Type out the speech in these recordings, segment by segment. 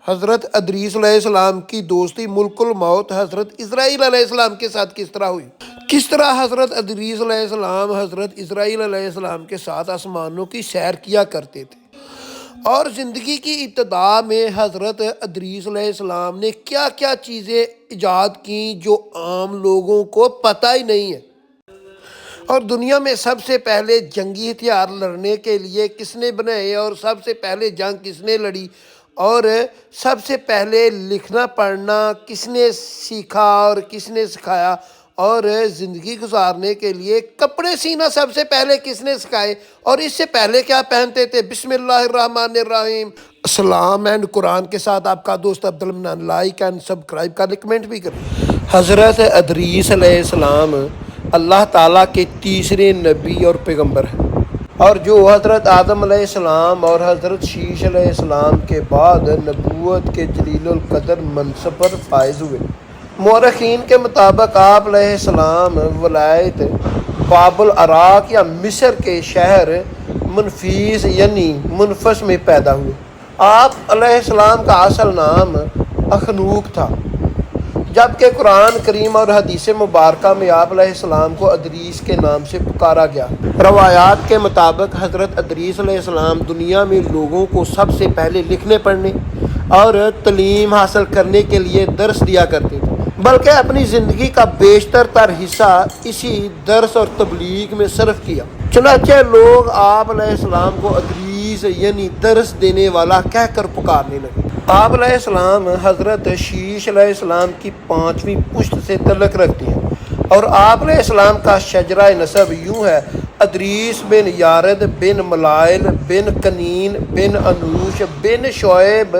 حضرت ادریس علیہ السلام کی دوستی ملک الموت حضرت اسرائیل علیہ السلام کے ساتھ کس طرح ہوئی؟ کس طرح حضرت ادریس علیہ السلام حضرت اسرائیل علیہ السلام کے ساتھ آسمانوں کی سیر کیا کرتے تھے، اور زندگی کی ابتدا میں حضرت ادریس علیہ السلام نے کیا کیا چیزیں ایجاد کیں جو عام لوگوں کو پتہ ہی نہیں ہے، اور دنیا میں سب سے پہلے جنگی ہتھیار لڑنے کے لیے کس نے بنائے، اور سب سے پہلے جنگ کس نے لڑی، اور سب سے پہلے لکھنا پڑھنا کس نے سیکھا اور کس نے سکھایا، اور زندگی گزارنے کے لیے کپڑے سینا سب سے پہلے کس نے سکھائے، اور اس سے پہلے کیا پہنتے تھے۔ بسم اللہ الرحمن الرحیم۔ اسلام اینڈ قرآن کے ساتھ آپ کا دوست عبد المنان، لائک اینڈ سبسکرائب کریں، کمنٹ بھی کریں۔ حضرت ادریس علیہ السلام اللہ تعالیٰ کے تیسرے نبی اور پیغمبر ہیں، اور جو حضرت آدم علیہ السلام اور حضرت شیش علیہ السلام کے بعد نبوت کے جلیل القدر منصب پر فائز ہوئے۔ مورخین کے مطابق آپ علیہ السلام ولایت باب العراق یا مصر کے شہر منفیس یعنی منفس میں پیدا ہوئے۔ آپ علیہ السلام کا اصل نام اخنوق تھا، جبکہ قرآن کریم اور حدیث مبارکہ میں آپ علیہ السلام کو ادریس کے نام سے پکارا گیا۔ روایات کے مطابق حضرت ادریس علیہ السلام دنیا میں لوگوں کو سب سے پہلے لکھنے پڑھنے اور تعلیم حاصل کرنے کے لیے درس دیا کرتے تھے، بلکہ اپنی زندگی کا بیشتر تر حصہ اسی درس اور تبلیغ میں صرف کیا۔ چنانچہ لوگ آپ علیہ السلام کو ادریس یعنی درس دینے والا کہہ کر پکارنے لگے۔ آپ علیہ السلام حضرت شیش علیہ السلام کی 5ویں پشت سے تعلق رکھتے ہیں، اور آپ علیہ السلام کا شجرہ نسب یوں ہے: ادریس بن یارد بن ملائل بن کنین بن انوش بن شعیب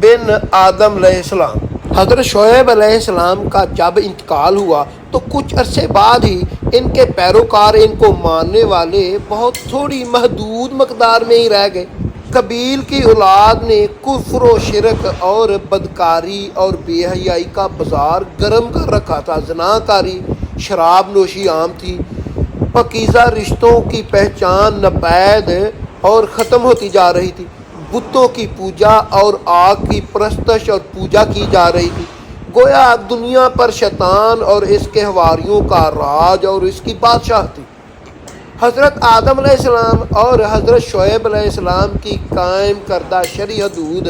بن آدم علیہ السلام۔ حضرت شعیب علیہ السلام کا جب انتقال ہوا تو کچھ عرصے بعد ہی ان کے پیروکار ان کو ماننے والے بہت تھوڑی محدود مقدار میں ہی رہ گئے۔ قبیل کی اولاد نے کفر و شرک اور بدکاری اور بے حیائی کا بازار گرم کر رکھا تھا۔ زناکاری، شراب نوشی عام تھی، پاکیزہ رشتوں کی پہچان ناپید اور ختم ہوتی جا رہی تھی، بتوں کی پوجا اور آگ کی پرستش اور پوجا کی جا رہی تھی، گویا دنیا پر شیطان اور اس کے حواریوں کا راج اور اس کی بادشاہ تھی۔ حضرت آدم علیہ السلام اور حضرت شعیب علیہ السلام کی قائم کردہ شرعی حدود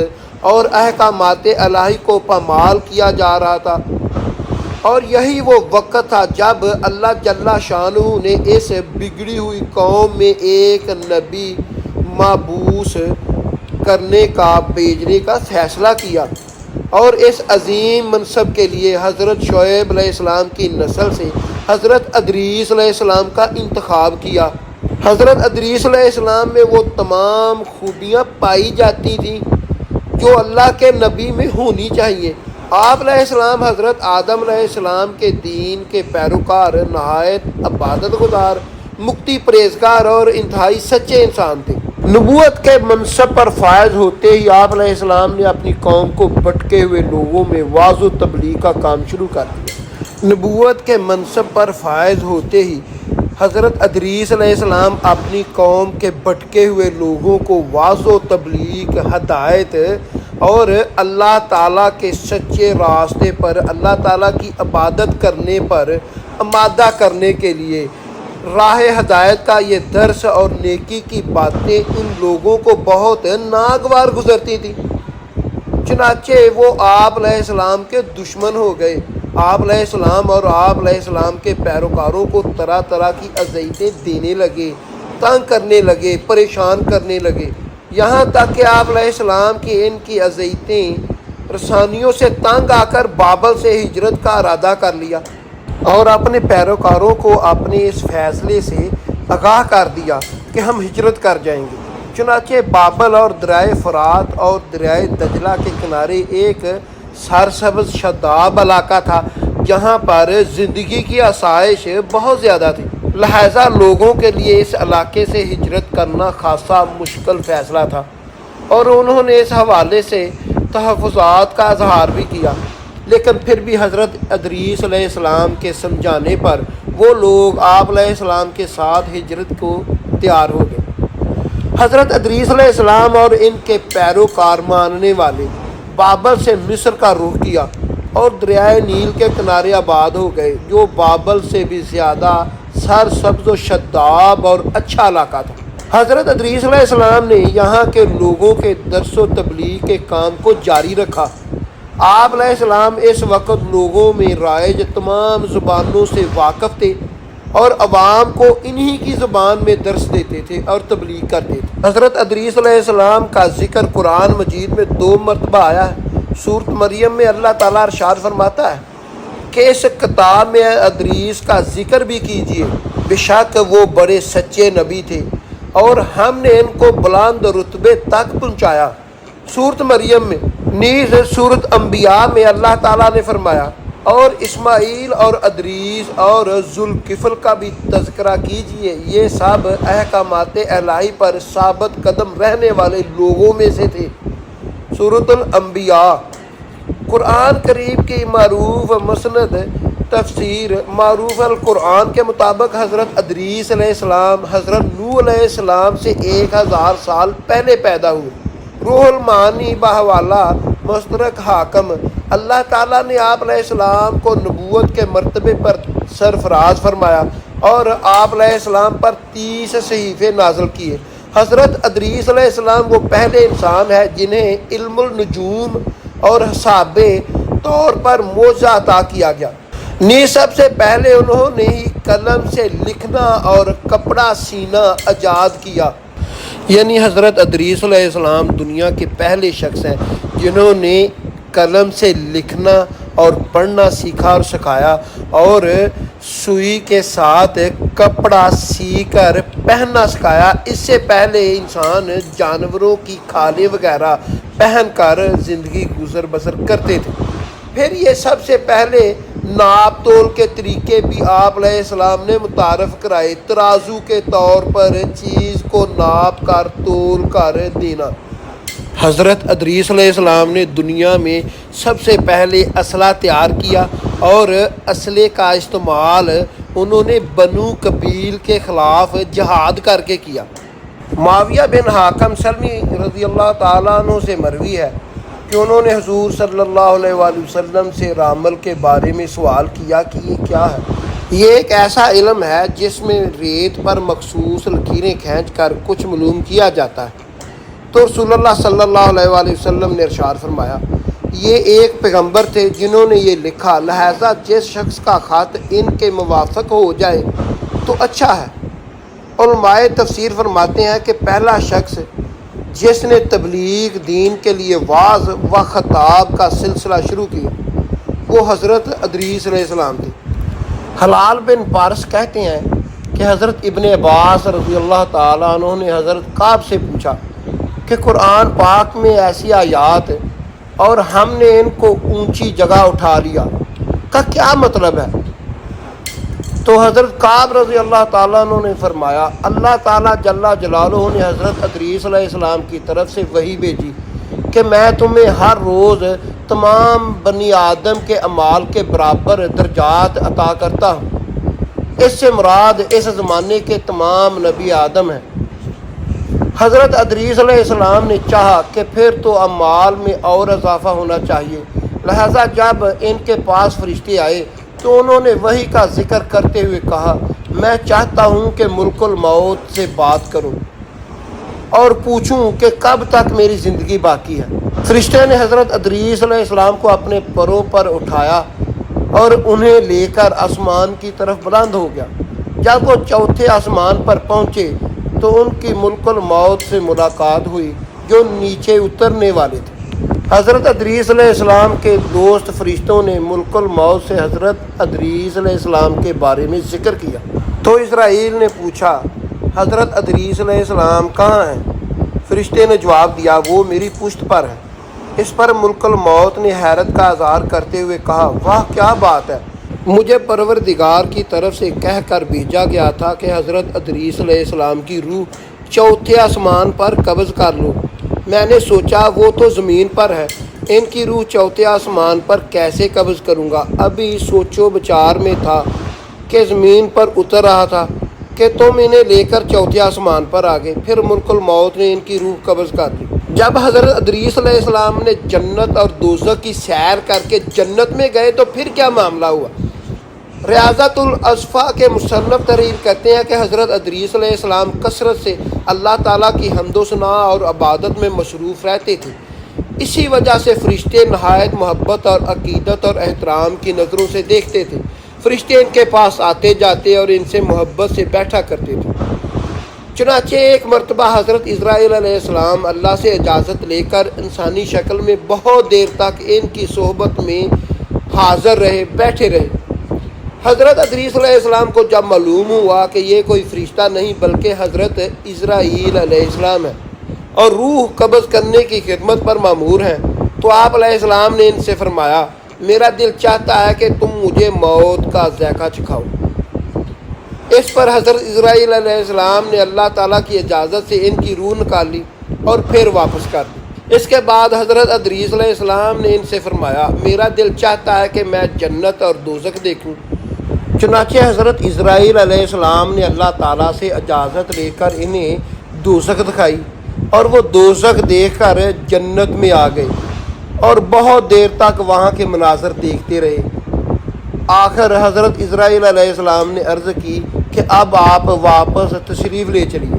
اور احکامات الہی کو پامال کیا جا رہا تھا، اور یہی وہ وقت تھا جب اللہ جل شانہ نے اس بگڑی ہوئی قوم میں ایک نبی مبعوث کرنے کا بھیجنے کا فیصلہ کیا، اور اس عظیم منصب کے لیے حضرت شعیب علیہ السلام کی نسل سے حضرت ادریس علیہ السلام کا انتخاب کیا۔ حضرت ادریس علیہ السلام میں وہ تمام خوبیاں پائی جاتی تھیں جو اللہ کے نبی میں ہونی چاہیے۔ آپ علیہ السلام حضرت آدم علیہ السلام کے دین کے پیروکار، نہایت عبادت گزار، مکتی پرہیزگار اور انتہائی سچے انسان تھے۔ نبوت کے منصب پر فائز ہوتے ہی آپ علیہ السلام نے اپنی قوم کو بھٹکے ہوئے لوگوں میں واعظ و تبلیغ کا کام شروع کر دیا۔ نبوت کے منصب پر فائز ہوتے ہی حضرت ادریس علیہ السلام اپنی قوم کے بھٹکے ہوئے لوگوں کو واعظ و تبلیغ، ہدایت اور اللہ تعالیٰ کے سچے راستے پر، اللہ تعالیٰ کی عبادت کرنے پر آمادہ کرنے کے لیے راہ ہدایت کا یہ درس اور نیکی کی باتیں ان لوگوں کو بہت ناگوار گزرتی تھی، چنانچہ وہ آپ علیہ السلام کے دشمن ہو گئے۔ آپ علیہ السلام اور آپ علیہ السلام کے پیروکاروں کو طرح طرح کی اذیتیں دینے لگے، تنگ کرنے لگے، پریشان کرنے لگے، یہاں تک کہ آپ علیہ السلام کی ان کی اذیتیں رسانیوں سے تنگ آ کر بابل سے ہجرت کا ارادہ کر لیا، اور اپنے پیروکاروں کو اپنے اس فیصلے سے آگاہ کر دیا کہ ہم ہجرت کر جائیں گے۔ چنانچہ بابل اور دریائے فرات اور دریائے دجلہ کے کنارے ایک سرسبز شاداب علاقہ تھا، جہاں پر زندگی کی آسائش بہت زیادہ تھی، لہذا لوگوں کے لیے اس علاقے سے ہجرت کرنا خاصا مشکل فیصلہ تھا، اور انہوں نے اس حوالے سے تحفظات کا اظہار بھی کیا، لیکن پھر بھی حضرت ادریس علیہ السلام کے سمجھانے پر وہ لوگ آپ علیہ السلام کے ساتھ ہجرت کو تیار ہو گئے۔ حضرت ادریس علیہ السلام اور ان کے پیروکار ماننے والے بابل سے مصر کا رخ کیا اور دریائے نیل کے کنارے آباد ہو گئے، جو بابل سے بھی زیادہ سرسبز و شاداب اور اچھا علاقہ تھا۔ حضرت ادریس علیہ السلام نے یہاں کے لوگوں کے درس و تبلیغ کے کام کو جاری رکھا۔ آپ علیہ السلام اس وقت لوگوں میں رائج تمام زبانوں سے واقف تھے اور عوام کو انہی کی زبان میں درس دیتے تھے اور تبلیغ کرتے تھے۔ حضرت ادریس علیہ السلام کا ذکر قرآن مجید میں 2 مرتبہ آیا ہے۔ سورۃ مریم میں اللہ تعالیٰ ارشاد فرماتا ہے کہ اس کتاب میں ادریس کا ذکر بھی کیجیے، بے شک وہ بڑے سچے نبی تھے اور ہم نے ان کو بلند رتبے تک پہنچایا۔ سورۃ مریم میں نیز سورۃ انبیاء میں اللہ تعالیٰ نے فرمایا اور اسماعیل اور ادریس اور ذوالکفل کا بھی تذکرہ کیجیے، یہ سب احکامات الہی پر ثابت قدم رہنے والے لوگوں میں سے تھے۔ سورۃ الانبیاء قرآن کریم کی معروف مسند تفسیر معروف القرآن کے مطابق حضرت ادریس علیہ السلام حضرت نوح علیہ السلام سے 1000 سال پہلے پیدا ہوئے۔ روح المعانی بحوالہ مشترک حاکم اللہ تعالیٰ نے آپ علیہ السلام کو نبوت کے مرتبے پر سرفراز فرمایا اور آپ علیہ السلام پر 30 صحیفے نازل کیے۔ حضرت ادریس علیہ السلام وہ پہلے انسان ہے جنہیں علم النجوم اور حسابے طور پر معجزہ عطا کیا گیا۔ سب سے پہلے انہوں نے ہی قلم سے لکھنا اور کپڑا سینا ایجاد کیا، یعنی حضرت ادریس علیہ السلام دنیا کے پہلے شخص ہیں جنہوں نے قلم سے لکھنا اور پڑھنا سیکھا اور سکھایا اور سوئی کے ساتھ کپڑا سی کر پہننا سکھایا۔ اس سے پہلے انسان جانوروں کی کھالیں وغیرہ پہن کر زندگی گزر بسر کرتے تھے۔ پھر یہ سب سے پہلے ناپ تول کے طریقے بھی آپ علیہ السلام نے متعارف کرائے، ترازو کے طور پر چیز کو ناپ کر تول کر دینا۔ حضرت ادریس علیہ السلام نے دنیا میں سب سے پہلے اسلحہ تیار کیا اور اسلحے کا استعمال انہوں نے بنو قبیل کے خلاف جہاد کر کے کیا۔ معاویہ بن حاکم سلمی رضی اللہ تعالیٰ عنہ سے مروی ہے کہ انہوں نے حضور صلی اللہ علیہ وآلہ وسلم سے رامل کے بارے میں سوال کیا کہ یہ کیا ہے؟ یہ ایک ایسا علم ہے جس میں ریت پر مخصوص لکیریں کھینچ کر کچھ معلوم کیا جاتا ہے۔ تو رسول اللہ صلی اللہ علیہ وآلہ وسلم نے ارشاد فرمایا یہ ایک پیغمبر تھے جنہوں نے یہ لکھا، لہٰذا جس شخص کا خط ان کے موافق ہو جائے تو اچھا ہے۔ علماء تفسیر فرماتے ہیں کہ پہلا شخص جس نے تبلیغ دین کے لیے وعظ و خطاب کا سلسلہ شروع کیا وہ حضرت ادریس علیہ السلام تھے۔ حلال بن پارس کہتے ہیں کہ حضرت ابن عباس رضی اللہ تعالیٰ عنہ نے حضرت کعب سے پوچھا کہ قرآن پاک میں ایسی آیات اور ہم نے ان کو اونچی جگہ اٹھا لیا کا کیا مطلب ہے؟ تو حضرت کعب رضی اللہ تعالیٰ عنہ نے فرمایا اللہ تعالیٰ جل جلالہ نے حضرت ادریس علیہ السلام کی طرف سے وحی بھیجی کہ میں تمہیں ہر روز تمام بنی آدم کے اعمال کے برابر درجات عطا کرتا ہوں۔ اس سے مراد اس زمانے کے تمام نبی آدم ہیں۔ حضرت ادریس علیہ السلام نے چاہا کہ پھر تو اعمال میں اور اضافہ ہونا چاہیے، لہٰذا جب ان کے پاس فرشتے آئے تو انہوں نے وحی کا ذکر کرتے ہوئے کہا میں چاہتا ہوں کہ ملک الموت سے بات کروں اور پوچھوں کہ کب تک میری زندگی باقی ہے۔ فرشتے نے حضرت ادریس علیہ السلام کو اپنے پروں پر اٹھایا اور انہیں لے کر آسمان کی طرف بلند ہو گیا۔ جب وہ چوتھے آسمان پر پہنچے تو ان کی ملک الموت سے ملاقات ہوئی جو نیچے اترنے والے تھے۔ حضرت ادریس علیہ السلام کے دوست فرشتوں نے ملک الموت سے حضرت ادریس علیہ السلام کے بارے میں ذکر کیا تو اسرائیل نے پوچھا حضرت ادریس علیہ السلام کہاں ہیں؟ فرشتے نے جواب دیا وہ میری پشت پر ہے۔ اس پر ملک الموت نے حیرت کا اظہار کرتے ہوئے کہا واہ کیا بات ہے، مجھے پروردگار کی طرف سے کہہ کر بھیجا گیا تھا کہ حضرت ادریس علیہ السلام کی روح چوتھے آسمان پر قبض کر لو۔ میں نے سوچا وہ تو زمین پر ہے، ان کی روح چوتھے آسمان پر کیسے قبض کروں گا؟ ابھی سوچو بچار میں تھا کہ زمین پر اتر رہا تھا کہ تم انہیں لے کر چوتھے آسمان پر آ گئے، پھر ملک الموت نے ان کی روح قبض کر لی۔ جب حضرت ادریس علیہ السلام نے جنت اور دوزخ کی سیر کر کے جنت میں گئے تو پھر کیا معاملہ ہوا؟ ریاضت الاصفا کے مصنف تحریر کرتے ہیں کہ حضرت ادریس علیہ السلام کثرت سے اللہ تعالیٰ کی حمد و ثنا اور عبادت میں مصروف رہتے تھے۔ اسی وجہ سے فرشتے نہایت محبت اور عقیدت اور احترام کی نظروں سے دیکھتے تھے۔ فرشتے ان کے پاس آتے جاتے اور ان سے محبت سے بیٹھا کرتے تھے۔ چنانچہ ایک مرتبہ حضرت اسرائیل علیہ السلام اللہ سے اجازت لے کر انسانی شکل میں بہت دیر تک ان کی صحبت میں حاضر رہے، بیٹھے رہے۔ حضرت ادریس علیہ السلام کو جب معلوم ہوا کہ یہ کوئی فرشتہ نہیں بلکہ حضرت اسرائیل علیہ السلام ہے اور روح قبض کرنے کی خدمت پر مامور ہیں، تو آپ علیہ السلام نے ان سے فرمایا، میرا دل چاہتا ہے کہ تم مجھے موت کا ذائقہ چکھاؤ۔ اس پر حضرت اسرائیل علیہ السلام نے اللہ تعالیٰ کی اجازت سے ان کی روح نکالی اور پھر واپس کر دی۔ اس کے بعد حضرت ادریس علیہ السلام نے ان سے فرمایا، میرا دل چاہتا ہے کہ میں جنت اور دوزخ دیکھوں۔ چنانچہ حضرت اسرائیل علیہ السلام نے اللہ تعالیٰ سے اجازت لے کر انہیں دوزخ دکھائی اور وہ دوزخ دیکھ کر جنت میں آ گئے اور بہت دیر تک وہاں کے مناظر دیکھتے رہے۔ آخر حضرت اسرائیل علیہ السلام نے عرض کی کہ اب آپ واپس تشریف لے چلیے،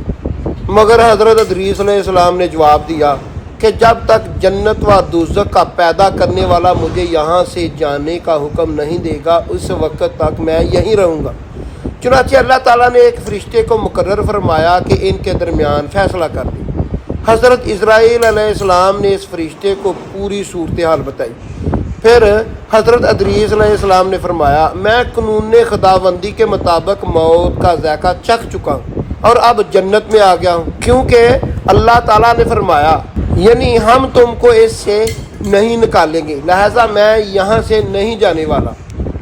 مگر حضرت ادریس علیہ السلام نے جواب دیا کہ جب تک جنت و دوزخ کا پیدا کرنے والا مجھے یہاں سے جانے کا حکم نہیں دے گا اس وقت تک میں یہیں رہوں گا۔ چنانچہ اللہ تعالیٰ نے ایک فرشتے کو مقرر فرمایا کہ ان کے درمیان فیصلہ کر دے۔ حضرت اسرائیل علیہ السلام نے اس فرشتے کو پوری صورتحال بتائی۔ پھر حضرت ادریس علیہ السلام نے فرمایا، میں قانون خداوندی کے مطابق موت کا ذائقہ چکھ چکا ہوں اور اب جنت میں آ گیا ہوں، کیونکہ اللہ تعالیٰ نے فرمایا یعنی ہم تم کو اس سے نہیں نکالیں گے، لہٰذا میں یہاں سے نہیں جانے والا۔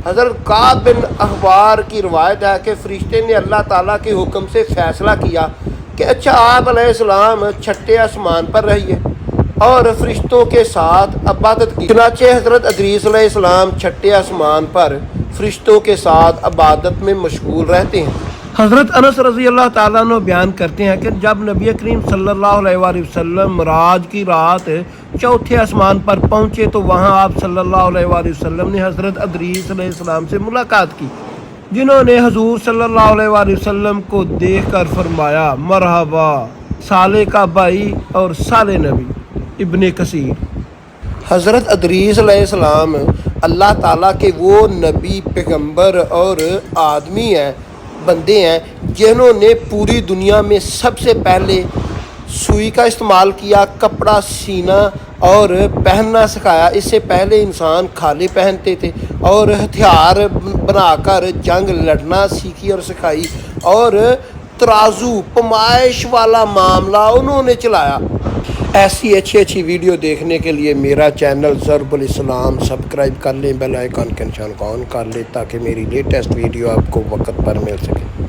حضرت کعب بن احبار کی روایت ہے کہ فرشتے نے اللہ تعالیٰ کے حکم سے فیصلہ کیا کہ اچھا آپ علیہ السلام چھٹے آسمان پر رہیے اور فرشتوں کے ساتھ عبادت کی۔ چنانچہ حضرت ادریس علیہ السلام چھٹے آسمان پر فرشتوں کے ساتھ عبادت میں مشغول رہتے ہیں۔ حضرت انس رضی اللہ تعالیٰ عنہ بیان کرتے ہیں کہ جب نبی کریم صلی اللہ علیہ وآلہ وسلم معراج کی رات چوتھے آسمان پر پہنچے تو وہاں آپ صلی اللہ علیہ وآلہ وسلم نے حضرت ادریس علیہ السلام سے ملاقات کی، جنہوں نے حضور صلی اللہ علیہ وآلہ وسلم کو دیکھ کر فرمایا، مرحبا صالح کا بھائی اور صالح نبی۔ ابن کثیر۔ حضرت ادریس علیہ السلام اللہ تعالیٰ کے وہ نبی، پیغمبر اور آدمی ہیں، بندے ہیں جنہوں نے پوری دنیا میں سب سے پہلے سوئی کا استعمال کیا، کپڑا سینا اور پہننا سکھایا۔ اس سے پہلے انسان کھالے پہنتے تھے اور ہتھیار بنا کر جنگ لڑنا سیکھی اور سکھائی، اور ترازو پمائش والا معاملہ انہوں نے چلایا۔ ایسی اچھی ویڈیو دیکھنے کے لیے میرا چینل ضرب الاسلام سبسکرائب کر لیں، بیل آئیکن کے نشان کو آن کر لیں تاکہ میری لیٹسٹ ویڈیو آپ کو وقت پر مل سکے۔